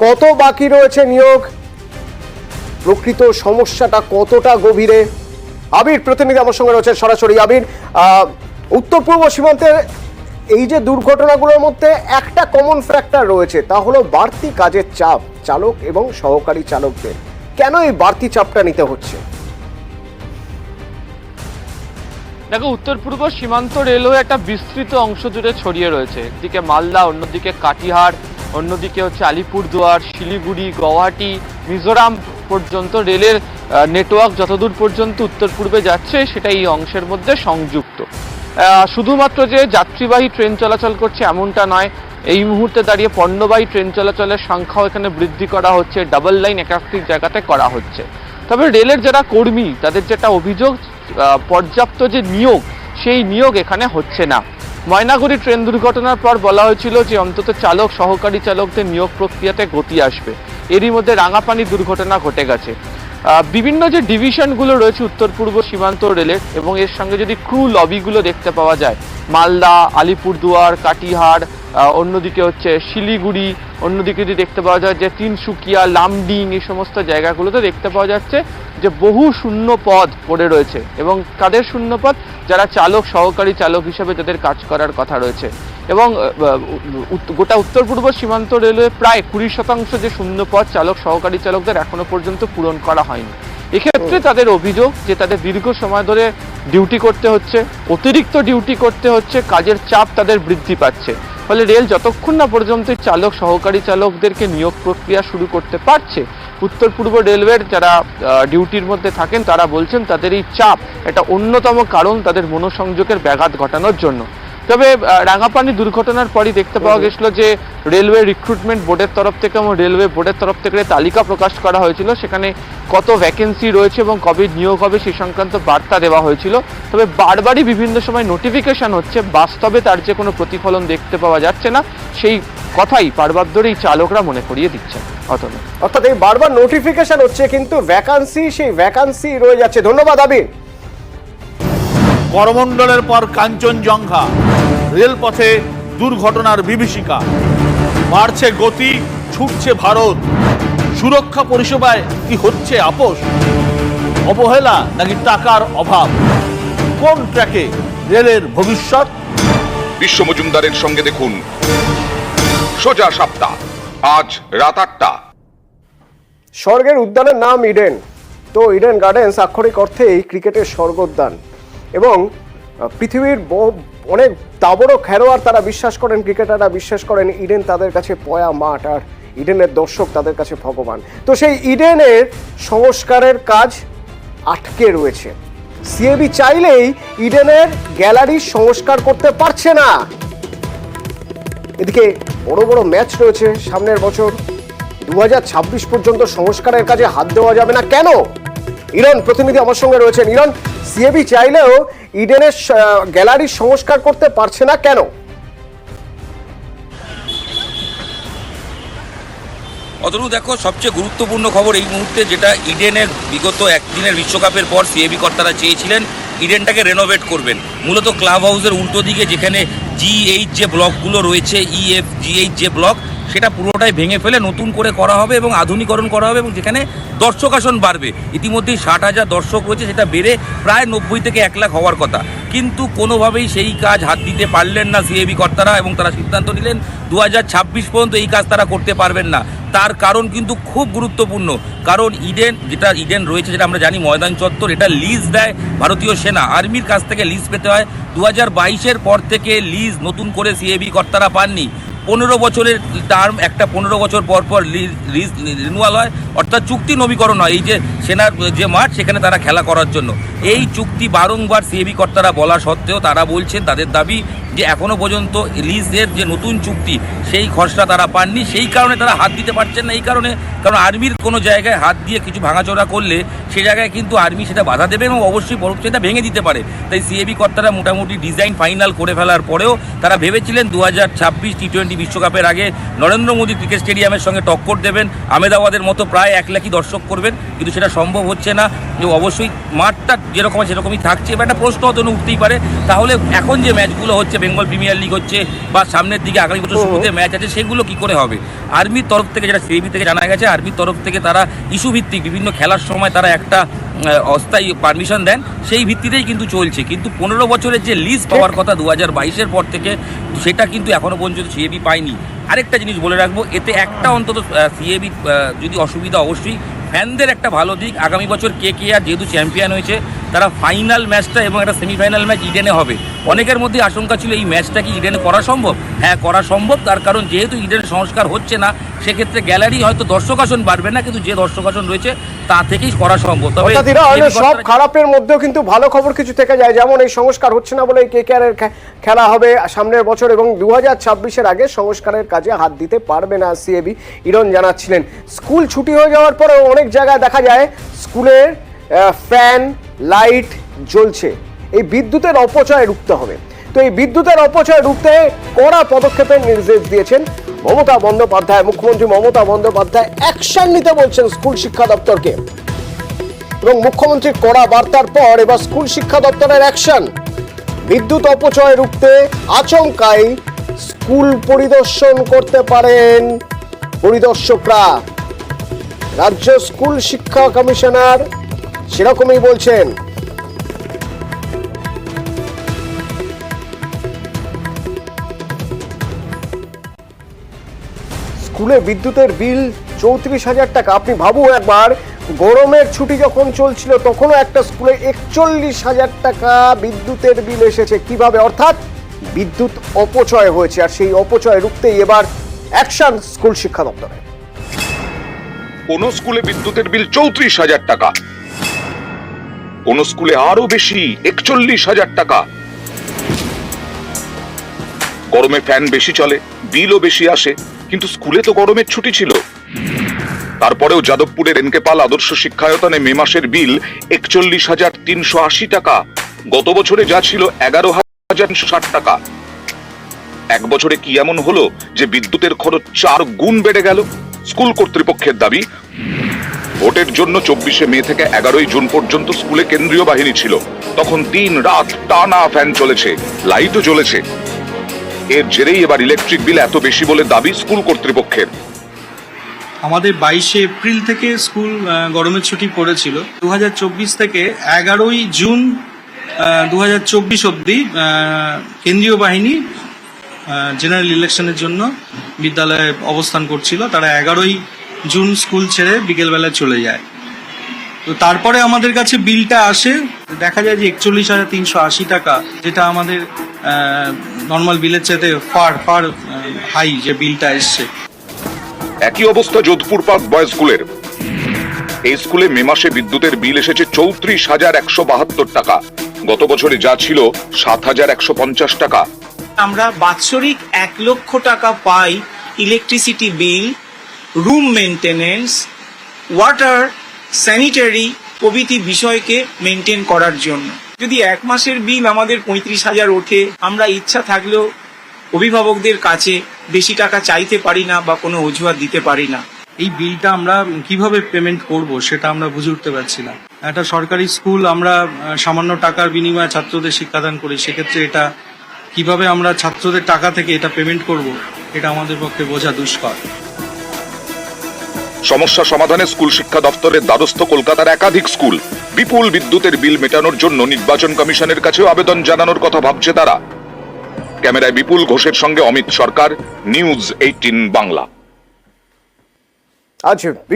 কত বাকি রয়েছে নিয়োগ, প্রকৃত সমস্যাটা কতটা গভীরে? আবির প্রতিনিধি আমার সঙ্গে রয়েছে সরাসরি। আবির, উত্তর পূর্ব সীমান্তের এই যে দুর্ঘটনাগুলোর মধ্যে একটা কমন ফ্যাক্টর রয়েছে, তা হলো বাড়তি কাজের চাপ চালক এবং সহকারী চালকদের। কেন এই বাড়তি চাপটা নিতে হচ্ছে? দেখো, উত্তর পূর্ব সীমান্ত রেলওয়ে একটা বিস্তৃত অংশ জুড়ে ছড়িয়ে রয়েছে। একদিকে মালদা, অন্যদিকে কাটিহার, অন্যদিকে হচ্ছে আলিপুরদুয়ার, শিলিগুড়ি, গুয়াহাটি, মিজোরাম পর্যন্ত রেলের নেটওয়ার্ক যতদূর পর্যন্ত উত্তর পূর্বে যাচ্ছে সেটা এই অংশের মধ্যে সংযুক্ত। শুধুমাত্র যে যাত্রীবাহী ট্রেন চলাচল করছে এমনটা নয়, এই মুহূর্তে দাঁড়িয়ে পণ্যবাহী ট্রেন চলাচলের সংখ্যাও এখানে বৃদ্ধি করা হচ্ছে, ডাবল লাইন একাধিক জায়গাতে করা হচ্ছে। তবে রেলের যারা কর্মী তাদের যেটা অভিযোগ, পর্যাপ্ত যে নিয়োগ সেই নিয়োগ এখানে হচ্ছে না। ময়নাগুড়ি ট্রেন দুর্ঘটনার পর বলা হয়েছিল যে অন্তত চালক সহকারী চালকদের নিয়োগ প্রক্রিয়াতে গতি আসবে। এরই মধ্যে রাঙাপানি দুর্ঘটনা ঘটে গেছে। বিভিন্ন যে ডিভিশনগুলো রয়েছে উত্তর পূর্ব সীমান্ত রেলের, এবং এর সঙ্গে যদি ক্রু লবিগুলো দেখতে পাওয়া যায়, মালদা, আলিপুরদুয়ার, কাটিহার, অন্যদিকে হচ্ছে শিলিগুড়ি, অন্যদিকে যদি দেখতে পাওয়া যায় যে তিনসুকিয়া, লামডিং, এই সমস্ত জায়গাগুলোতে দেখতে পাওয়া যাচ্ছে যে বহু শূন্য পদ পড়ে রয়েছে। এবং কাদের শূন্য পদ? যারা চালক সহকারী চালক হিসেবে যাদের কাজ করার কথা রয়েছে। এবং গোটা উত্তর পূর্ব সীমান্ত রেলওয়ে প্রায় 20% যে শূন্য পদ চালক সহকারী চালকদের এখনো পর্যন্ত পূরণ করা হয়নি। এক্ষেত্রে তাদের অভিযোগ যে তাদের দীর্ঘ সময় ধরে ডিউটি করতে হচ্ছে, অতিরিক্ত ডিউটি করতে হচ্ছে, কাজের চাপ তাদের বৃদ্ধি পাচ্ছে। ফলে রেল যতক্ষণ না পর্যন্ত চালক সহকারী চালকদেরকে নিয়োগ প্রক্রিয়া শুরু করতে পারছে, উত্তর পূর্ব রেলওয়ের যারা ডিউটির মধ্যে থাকেন তারা বলছেন তাদের এই চাপ একটা অন্যতম কারণ তাদের মনোসংযোগের ব্যাঘাত ঘটানোর জন্য। তবে রাঙাপানি দুর্ঘটনার পরই দেখতে পাওয়া গেছিল যে রেলওয়ে রিক্রুটমেন্ট বোর্ডের তরফ থেকে এবং রেলওয়ে বোর্ডের তরফ থেকে তালিকা প্রকাশ করা হয়েছিল, সেখানে কত ভ্যাকেন্সি রয়েছে এবং কবে নিয়োগ হবে সেই সংক্রান্ত বার্তা দেওয়া হয়েছিল। তবে বারবারই বিভিন্ন সময় নোটিফিকেশন হচ্ছে, বাস্তবে তার যে কোনো প্রতিফলন দেখতে পাওয়া যাচ্ছে না, সেই কথাই বারবার ধরে এই চালকরা মনে করিয়ে দিচ্ছেন। অর্থাৎ এই বারবার নোটিফিকেশন হচ্ছে কিন্তু সেই ভ্যাকান্সি রয়ে যাচ্ছে। ধন্যবাদ আবির। করমণ্ডলের পর কাঞ্চনজঙ্ঘা, রেলপথে দুর্ঘটনার বিভীষিকা, বাড়ছে গতি, ছুটছে ভারত। সুরক্ষা পরিষেবায় কি হচ্ছে আপোষ? অবহেলা নাকি টাকার অভাব? কোন ট্র্যাকে রেলের ভবিষ্যৎ? বিশ্ব মজুমদারের সঙ্গে দেখুন সোজা সাপ্তাহ, আজ রাত 8টা। স্বর্গের উদ্যানের নাম ইডেন। তো ইডেন গার্ডেন্স আক্ষরিক অর্থেই ক্রিকেটের স্বর্গোদ্যান, এবং পৃথিবীর অনেক তাবড় খেলোয়াড় তারা বিশ্বাস করেন, ক্রিকেটাররা বিশ্বাস করেন ইডেন তাদের কাছে পয়া মাঠ, আর ইডেনের দর্শক তাদের কাছে ভগবান। তো সেই ইডেনের সংস্কারের কাজ আটকে রয়েছে। সিএবি চাইলেই ইডেনের গ্যালারির সংস্কার করতে পারছে না। এদিকে বড় বড় ম্যাচ রয়েছে সামনের বছর, 2026 পর্যন্ত সংস্কারের কাজে হাত দেওয়া যাবে না কেন? ইরান প্রতিনিধি আমার সঙ্গে রয়েছেন। ইরান, সিএবি চাইলেও ইডেনের গ্যালারির সংস্কার করতে পারছে না কেন? অতনু, দেখো, সবচেয়ে গুরুত্বপূর্ণ খবর এই মুহূর্তে যেটা, ইডেনের বিগত একদিনের বিশ্বকাপের পর সিএবি কর্তারা চেয়েছিলেন ইডেনটাকে রেনোভেট করবেন। মূলত ক্লাব হাউসের উল্টো দিকে যেখানে জিএইচ যে ব্লকগুলো রয়েছে, ইএফ জিএইচ যে ব্লক, সেটা পুরোটাই ভেঙে ফেলে নতুন করে করা হবে এবং আধুনিকরণ করা হবে, এবং যেখানে দর্শক আসন বাড়বে। ইতিমধ্যেই 60,000 দর্শক রয়েছে, সেটা বেড়ে প্রায় 90 থেকে 1 লাখ হওয়ার কথা। কিন্তু কোনোভাবেই সেই কাজ হাত দিতে পারলেন না সিএবি কর্তারা, এবং তারা সিদ্ধান্ত নিলেন 2026 পর্যন্ত এই কাজ তারা করতে পারবেন না। তার কারণ কিন্তু খুব গুরুত্বপূর্ণ, কারণ ইডেন রয়েছে, যেটা আমরা জানি ময়দান চত্বর, এটা লিজ দেয় ভারতীয় সেনা, আর্মির কাছ থেকে লিজ পেতে হয়। 2022-এর পর থেকে লিজ নতুন করে সিএবি কর্তারা পাননি। 15 বছরের টার্ম, একটা 15 বছর পর পর লিজ রিনুয়াল হয়, অর্থাৎ চুক্তি নবীকরণ হয়। এই যে সেনার যে মাঠ, সেখানে তারা খেলা করার জন্য এই চুক্তি বারংবার সিএবি কর্তারা বলা সত্ত্বেও তারা বলছেন, তাদের দাবি যে এখনো পর্যন্ত লিজের যে নতুন চুক্তি সেই খসড়া তারা পাননি। সেই কারণে তারা হাত দিতে পারছেন না। এই কারণে, কারণ আর্মির কোনো জায়গায় হাত দিয়ে কিছু ভাঙাচোরা করলে সে জায়গায় কিন্তু আর্মি সেটা বাধা দেবে এবং অবশ্যই পরোক্ষে সেটা ভেঙে দিতে পারে। তাই সিএবি কর্তারা মোটামুটি ডিজাইন ফাইনাল করে ফেলার পরেও তারা ভেবেছিলেন 2026 টি-20 বিশ্বকাপের আগে নরেন্দ্র মোদী ক্রিকেট স্টেডিয়ামের সঙ্গে টক্কর দেবেন, আহমেদাবাদের মতো প্রায় 1 লাখই দর্শক করবেন, কিন্তু সেটা সম্ভব হচ্ছে না। যে অবশ্যই মাঠটা যেরকম আছে সেরকমই থাকছে। এবার একটা প্রশ্ন হয়তো উঠতেই পারে, তাহলে এখন যে ম্যাচগুলো হচ্ছে, বেঙ্গল প্রিমিয়ার লিগ হচ্ছে বা সামনের দিকে আগামী বছর শুরুতে ম্যাচ আছে, সেগুলো কি করে হবে? আর্মির তরফ থেকে, যেটা সিএবি থেকে জানা গেছে, আর্মির তরফ থেকে তারা ইস্যু ভিত্তিক বিভিন্ন খেলার সময় তারা একটা অস্থায়ী পারমিশন দেন, সেই ভিত্তিতেই কিন্তু চলছে। কিন্তু 15 বছরের যে লিজ পাওয়ার কথা 2022-এর পর থেকে, সেটা কিন্তু এখনো পর্যন্ত সিএবি পায়নি। আরেকটা জিনিস বলে রাখবো, এতে একটা অন্তত সিএবি যদি অসুবিধা, অবশ্যই ফ্যানদের একটা ভালো দিক, আগামী বছর কেকেআর যেহেতু চ্যাম্পিয়ন হয়েছে, তারা ফাইনাল ম্যাচটা এবং একটা সেমিফাইনাল ম্যাচ ইডেনে হবে। অনেকের মধ্যে আশঙ্কা ছিল এই ম্যাচটা কি ইডেনে করা সম্ভব? হ্যাঁ, করা সম্ভব। তার কারণ যেহেতু ইডেনে সংস্কার হচ্ছে না, সেক্ষেত্রে গ্যালারি হয়তো দর্শক আসন বাড়বে না, কিন্তু যে দর্শক আসন রয়েছে তা থেকেই করা সম্ভব। তবে সব খারাপের মধ্যেও কিন্তু ভালো খবর কিছু থেকে যায়, যেমন এই সংস্কার হচ্ছে না বলে কেকেআর এর খেলা হবে সামনের বছর এবং 2026-এর আগে সংস্কারের কাজে হাত দিতে পারবে না সিএবি। ইরন জানাচ্ছিলেন স্কুল ছুটি হয়ে যাওয়ার পরেও অনেক জায়গায় দেখা যায় স্কুলের ফ্যান লাইট জ্বলছে। এই বিদ্যুতের অপচয় রুখতে হবে। তো এই বিদ্যুতের অপচয় রুখতে কড়া পদক্ষেপের নির্দেশ দিয়েছেন মমতা বন্দ্যোপাধ্যায়। মুখ্যমন্ত্রী মমতা বন্দ্যোপাধ্যায় অ্যাকশন নিতে বলছেন স্কুল শিক্ষা দপ্তরকে, এবং মুখ্যমন্ত্রীর কড়া বার্তার পর এবার স্কুল শিক্ষা দপ্তরের অ্যাকশন। বিদ্যুৎ অপচয় রুখতে আচমকাই স্কুল পরিদর্শন করতে পারেন পরিদর্শকরা। রাজ্য স্কুল শিক্ষা কমিশনার সেরকমই বলছেন। স্কুলে বিদ্যুতের বিল 34,000 টাকা। আপনি ভাবুন একবার, গরমের ছুটি যখন চলছিল তখনও একটা স্কুলে 41,000 টাকা বিদ্যুতের বিল এসেছে। কিভাবে? অর্থাৎ বিদ্যুৎ অপচয় হয়েছে, আর সেই অপচয় রুখতেই এবার অ্যাকশন স্কুল শিক্ষা দপ্তরে। কোন স্কুলে বিদ্যুতের বিল 34,000 টাকা, কোন স্কুলে আরো বেশি 41,000 টাকা। গরমে ফ্যান বেশি চলে, বিলও বেশি আসে, কিন্তু স্কুলে তো গরমের ছুটি ছিল। তারপরেও যাদবপুরের এনকে পাল আদর্শ শিক্ষায়তনে মে মাসের বিল 41,380 টাকা। গত বছরে যা ছিল 11,060 টাকা। এক বছরে কি এমন হলো যে বিদ্যুতের খরচ 4 গুণ বেড়ে গেল? স্কুল কর্তৃপক্ষের দাবি, ভোটের জন্য 24শে মে থেকে 11ই জুন পর্যন্ত স্কুলে কেন্দ্রীয় বাহিনী ছিল। তখন দিন রাত টানা ফ্যান চলেছে, লাইটও জ্বলেছে। এর জেরেই এবার ইলেকট্রিক বিল এত বেশি বলে দাবি স্কুল কর্তৃপক্ষের। আমাদের 22শে এপ্রিল থেকে স্কুল গরমের ছুটি পড়েছিল। 2024 থেকে 11ই জুন 2024 অবধি কেন্দ্রীয় বাহিনী জেনারেল ইলেকশনের জন্য বিদ্যালয়ে অবস্থান করছিল। তারা 11ই জুন স্কুল ছেড়ে বিকেলবেলা চলে যায়। তো তারপরে আমাদের কাছে বিলটা আসে, দেখা যায় যে 41,380 টাকা, যেটা আমাদের নর্মাল বিলের চাইতে ফার হাই যে বিলটা এসছে। একই অবস্থা যোধপুর পার্ক বয়েজ স্কুলের। এই স্কুলে মে মাসে বিদ্যুতের বিল এসেছে 34,172 টাকা। গত বছরে যা ছিল 7,150 টাকা। আমরা বাৎসরিক 1 লক্ষ টাকা পাই electricity bill, room maintenance, water, sanitary প্রভৃতি বিষয়কে মেনটেন করার জন্য। যদি 1 মাসের বিল আমাদের 35,000 ওঠে, আমরা ইচ্ছা থাকলেও অভিভাবকদের কাছে বেশি টাকা চাইতে পারি না বা কোনো অজুহাত দিতে পারি না। এই বিলটা আমরা কিভাবে পেমেন্ট করব সেটা আমরা বুঝে উঠতে পারছি না। একটা সরকারি স্কুল, আমরা সামান্য টাকার বিনিময়ে ছাত্রদের শিক্ষাদান করি, সেক্ষেত্রে এটা কিভাবে আমরা ছাত্রদের টাকা থেকে এটা পেমেন্ট করব, এটা আমাদের পক্ষে বোঝা দুষ্কর। সমস্যা সমাধানে স্কুল শিক্ষা দপ্তরের দ্বারস্থ কলকাতার একাধিক স্কুল। বিপুল বিদ্যুতের বিল মেটানোর জন্য নির্বাচন কমিশনের কাছেও আবেদন জানানোর কথা ভাবছে তারা। ক্যামেরায় বিপুল ঘোষের সঙ্গে অমিত সরকার, নিউজ 18 বাংলা। আজ